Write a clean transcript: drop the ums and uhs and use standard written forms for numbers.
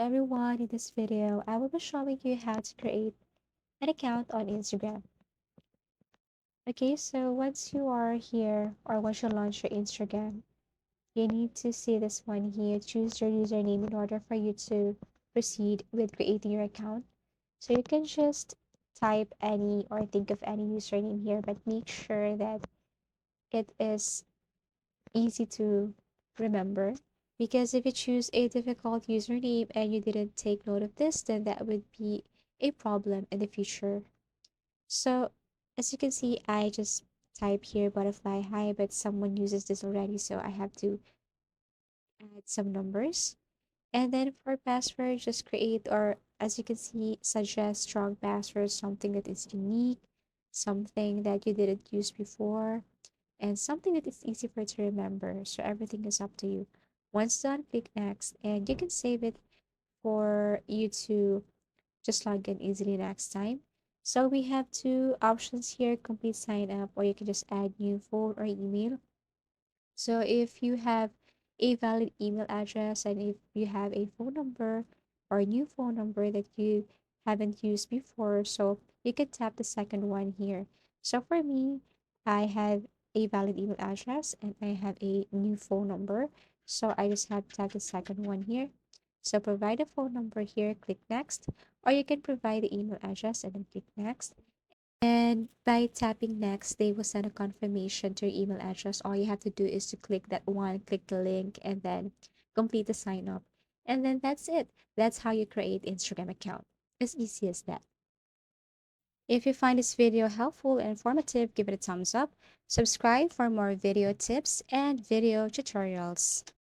everyone, in this video, I will be showing you how to create an account on Instagram. Okay, so once you are here or once you launch your Instagram, you need to see this one here, choose your username in order for you to proceed with creating your account. So you can just type any or think of any username here, but make sure that it is easy to remember. Because if you choose a difficult username and you didn't take note of this, then that would be a problem in the future. So as you can see, I just type here butterfly hi, but someone uses this already, so I have to add some numbers. And then for password, just create or as you can see, suggest strong password, something that is unique, something that you didn't use before, and something that is easy for you to remember. So everything is up to you. Once done, click next, and you can save it for you to just log in easily next time. So we have two options here, complete sign up, or you can just add new phone or email. So if you have a valid email address and if you have a phone number or a new phone number that you haven't used before, so you can tap the second one here. So for me, I have a valid email address and I have a new phone number. So I just have to tap the second one here. So provide a phone number here, click next, or you can provide the email address and then click next. And by tapping next, they will send a confirmation to your email address. All you have to do is to click that one, click the link, and then complete the sign up. And then that's it. That's how you create Instagram account. As easy as that. If you find this video helpful and informative, give it a thumbs up. Subscribe for more video tips and video tutorials.